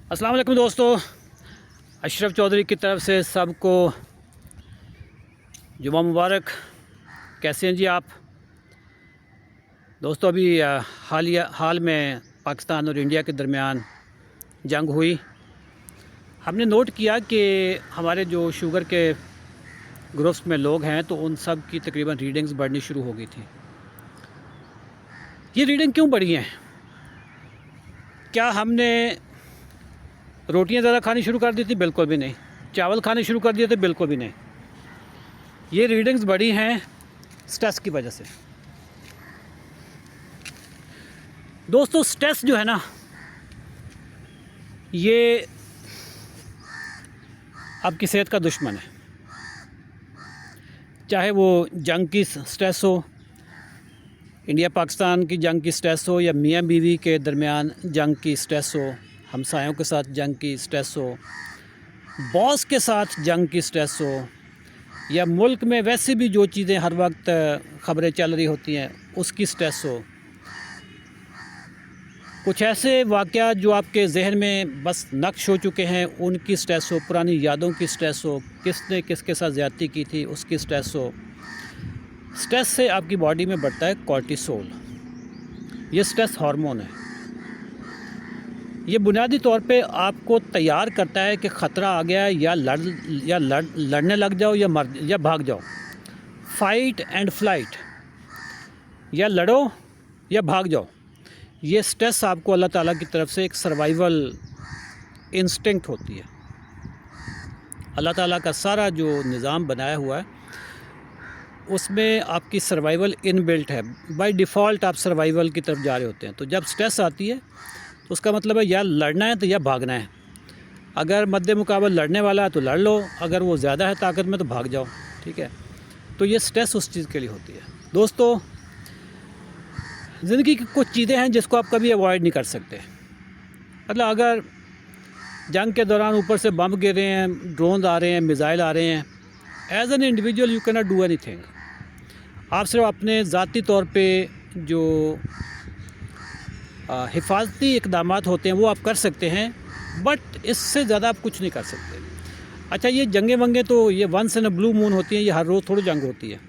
अस्सलाम वालेकुम दोस्तों, अशरफ चौधरी की तरफ से सबको जुमा मुबारक। कैसे हैं जी आप दोस्तों? अभी हाल में पाकिस्तान और इंडिया के दरमियान जंग हुई। हमने नोट किया कि हमारे जो शुगर के ग्रुप्स में लोग हैं तो उन सब की तकरीबन रीडिंग्स बढ़नी शुरू हो गई थी। ये रीडिंग क्यों बढ़ी हैं? क्या हमने रोटियां ज़्यादा खानी शुरू कर दी थी? बिल्कुल भी नहीं। चावल खाने शुरू कर दिए थे? बिल्कुल भी नहीं। ये रीडिंग्स बढ़ी हैं स्ट्रेस की वजह से। दोस्तों, स्ट्रेस जो है ना, ये आपकी सेहत का दुश्मन है। चाहे वो जंग की स्ट्रेस हो, इंडिया पाकिस्तान की जंग की स्ट्रेस हो, या मियाँ बीवी के दरमियान जंग की स्ट्रेस हो, हमसायों के साथ जंग की स्ट्रेस हो, बॉस के साथ जंग की स्ट्रेस हो, या मुल्क में वैसे भी जो चीज़ें हर वक्त ख़बरें चल रही होती हैं उसकी स्ट्रेस हो। कुछ ऐसे वाक़या जो आपके जहन में बस नक्श हो चुके हैं उनकी स्ट्रेस हो, पुरानी यादों की स्ट्रेस हो, किसने किसके साथ ज़्यादती की थी उसकी स्ट्रेस हो। स्ट्रेस से आपकी बॉडी में बढ़ता है कॉर्टिसोल। ये स्ट्रेस हार्मोन है। ये बुनियादी तौर पे आपको तैयार करता है कि ख़तरा आ गया है, या लड़ने लग जाओ या भाग जाओ। फाइट एंड फ्लाइट, या लड़ो या भाग जाओ। ये स्ट्रेस आपको अल्लाह ताला की तरफ से एक सर्वाइवल इंस्टिंक्ट होती है। अल्लाह ताला का सारा जो निज़ाम बनाया हुआ है उसमें आपकी सर्वाइवल इनबिल्ट है। बाय डिफ़ॉल्ट आप सर्वाइवल की तरफ जा रहे होते हैं। तो जब स्ट्रेस आती है तो उसका मतलब है या लड़ना है तो या भागना है। अगर मद्दे मुकाबल लड़ने वाला है तो लड़ लो, अगर वो ज़्यादा है ताकत में तो भाग जाओ। ठीक है, तो ये स्ट्रेस उस चीज़ के लिए होती है। दोस्तों, ज़िंदगी की कुछ चीज़ें हैं जिसको आप कभी अवॉइड नहीं कर सकते। मतलब अगर जंग के दौरान ऊपर से बम गिर रहे हैं, ड्रोन आ रहे हैं, मिज़ाइल आ रहे हैं, as an individual you can not do anything. आप सिर्फ अपने ज़ाती तौर पे जो हिफाजती इक़दामात होते हैं वो आप कर सकते हैं, बट इससे ज़्यादा आप कुछ नहीं कर सकते। अच्छा, ये जंगें वंगे तो ये once in a blue moon होती हैं, ये हर रोज़ थोड़ी जंग होती है।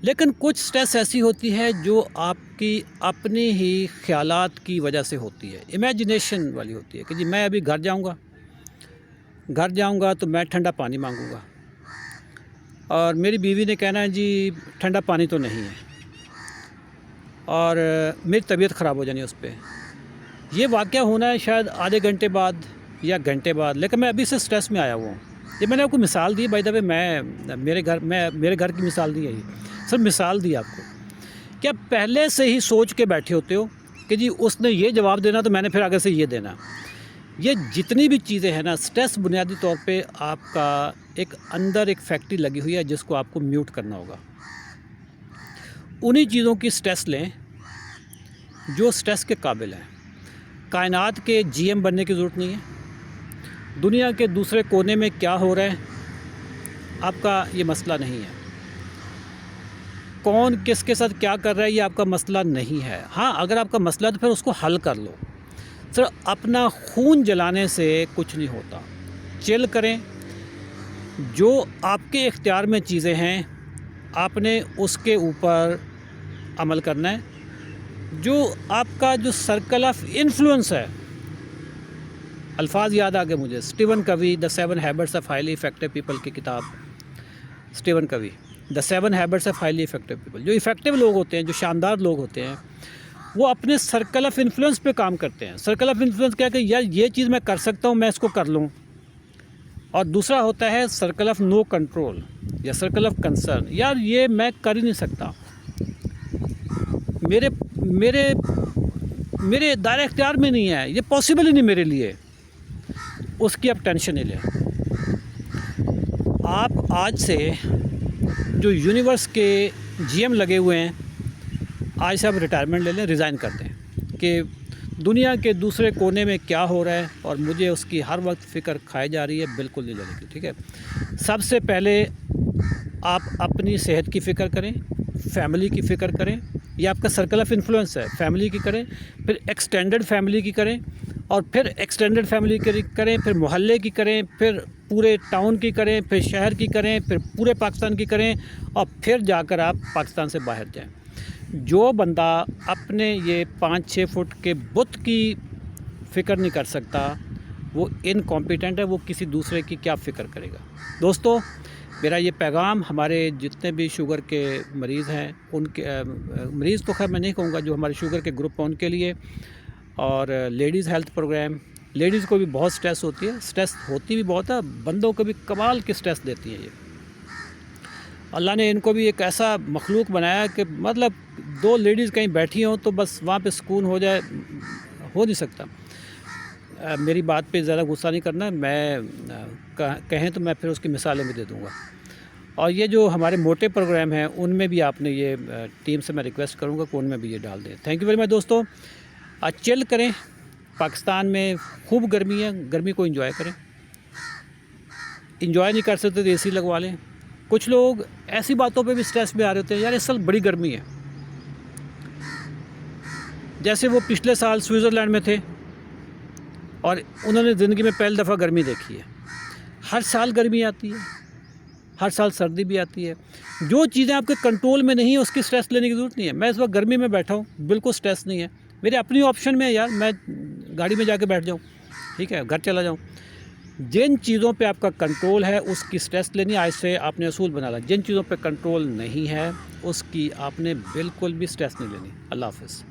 लेकिन कुछ स्ट्रेस ऐसी होती है जो आपकी अपनी ही ख़यालात की वजह से होती है, इमेजिनेशन वाली होती है कि जी मैं अभी घर जाऊंगा तो मैं ठंडा पानी मांगूंगा, और मेरी बीवी ने कहना है जी ठंडा पानी तो नहीं है, और मेरी तबीयत ख़राब हो जानी है उस पर। यह वाक़या होना है शायद आधे घंटे बाद या घंटे बाद, लेकिन मैं अभी से स्ट्रेस में आया हुआ हूँ। ये मैंने आपको मिसाल दी, बाय द वे मैं मेरे घर की मिसाल दी है, ये सर मिसाल दी आपको। क्या पहले से ही सोच के बैठे होते हो कि जी उसने ये जवाब देना तो मैंने फिर आगे से ये देना? ये जितनी भी चीज़ें हैं ना, स्ट्रेस बुनियादी तौर पे आपका एक अंदर एक फैक्ट्री लगी हुई है जिसको आपको म्यूट करना होगा। उन्हीं चीज़ों की स्ट्रेस लें जो स्ट्रेस के काबिल हैं। कायनात के जीएम बनने की ज़रूरत नहीं है। दुनिया के दूसरे कोने में क्या हो रहा है आपका ये मसला नहीं है। कौन किसके साथ क्या कर रहा है ये आपका मसला नहीं है। हाँ, अगर आपका मसला तो फिर उसको हल कर लो। सर, अपना खून जलाने से कुछ नहीं होता। चिल करें। जो आपके इख्तियार में चीज़ें हैं आपने उसके ऊपर अमल करना है। जो आपका जो सर्कल ऑफ इन्फ्लुएंस है, अल्फाज याद आ गए मुझे, स्टीवन कवी, the 7 habits of highly effective people की किताब। स्टीवन कवी, the 7 habits of highly effective people. जो इफ़ेक्टिव लोग होते हैं, जो शानदार लोग होते हैं, वो अपने सर्कल ऑफ इन्फ्लुएंस पे काम करते हैं। सर्कल ऑफ इन्फ्लुएंस क्या है कि यार ये चीज़ मैं कर सकता हूँ, मैं इसको कर लूँ। और दूसरा होता है सर्कल ऑफ नो कंट्रोल या सर्कल ऑफ कंसर्न। यार ये मैं कर ही नहीं सकता, मेरे मेरे मेरे दायरे इख्तियार में नहीं है, ये पॉसिबल ही नहीं मेरे लिए। उसकी आप टेंशन नहीं लें। आप आज से जो यूनिवर्स के जीएम लगे हुए हैं, आज से आप रिटायरमेंट ले लें, रिज़ाइन कर दें कि दुनिया के दूसरे कोने में क्या हो रहा है और मुझे उसकी हर वक्त फ़िक्र खाई जा रही है, बिल्कुल नहीं लेने की। ठीक है, सबसे पहले आप अपनी सेहत की फ़िक्र करें, फैमिली की फ़िक्र करें। ये आपका सर्कल ऑफ इन्फ्लुएंस है, फैमिली की करें, फिर एक्सटेंडेड फैमिली की करें, اور پھر ایکسٹینڈڈ فیملی کی کریں، پھر محلے کی کریں، پھر پورے ٹاؤن کی کریں، پھر شہر کی کریں، پھر پورے پاکستان کی کریں، اور پھر جا کر آپ پاکستان سے باہر جائیں۔ جو بندہ اپنے یہ 5-6 فٹ کے بت کی فکر نہیں کر سکتا وہ انکمپیٹنٹ ہے، وہ کسی دوسرے کی کیا فکر کرے گا۔ دوستو، میرا یہ پیغام ہمارے جتنے بھی شوگر کے مریض ہیں، ان کے مریض تو خیر میں نہیں کہوں گا، جو ہمارے شوگر کے گروپ ہیں ان کے لیے، اور لیڈیز ہیلتھ پروگرام، لیڈیز کو بھی بہت سٹریس ہوتی ہے، سٹریس ہوتی بھی بہت ہے، بندوں کو بھی کمال کی سٹریس دیتی ہیں یہ۔ اللہ نے ان کو بھی ایک ایسا مخلوق بنایا کہ مطلب 2 لیڈیز کہیں بیٹھی ہوں تو بس وہاں پہ سکون ہو جائے، ہو نہیں سکتا۔ میری بات پہ زیادہ غصہ نہیں کرنا، میں کہیں تو میں پھر اس کی مثالیں بھی دے دوں گا۔ اور یہ جو ہمارے موٹے پروگرام ہیں ان میں بھی آپ نے یہ ٹیم سے میں ریکویسٹ کروں گا کہ ان میں بھی یہ ڈال دیں۔ تھینک یو ویری مچ دوستو۔ چل کریں، پاکستان میں خوب گرمی ہے، گرمی کو انجوائے کریں، انجوائے نہیں کر سکتے تو اے سی لگوا لیں۔ کچھ لوگ ایسی باتوں پہ بھی سٹریس میں آ رہے ہوتے ہیں، یار اس سال بڑی گرمی ہے، جیسے وہ پچھلے سال سوئٹزرلینڈ میں تھے اور انہوں نے زندگی میں پہلی دفعہ گرمی دیکھی ہے۔ ہر سال گرمی آتی ہے، ہر سال سردی بھی آتی ہے۔ جو چیزیں آپ کے کنٹرول میں نہیں ہیں اس کی سٹریس لینے کی ضرورت نہیں ہے۔ میں اس وقت گرمی میں بیٹھا ہوں، بالکل سٹریس نہیں ہے، میرے اپنی آپشن میں ہے، یار میں گاڑی میں جا کے بیٹھ جاؤں، ٹھیک ہے، گھر چلا جاؤں۔ جن چیزوں پہ آپ کا کنٹرول ہے اس کی سٹریس لینی، آج سے آپ نے اصول بنا لا، جن چیزوں پہ کنٹرول نہیں ہے اس کی آپ نے بالکل بھی سٹریس نہیں لینی۔ اللہ حافظ۔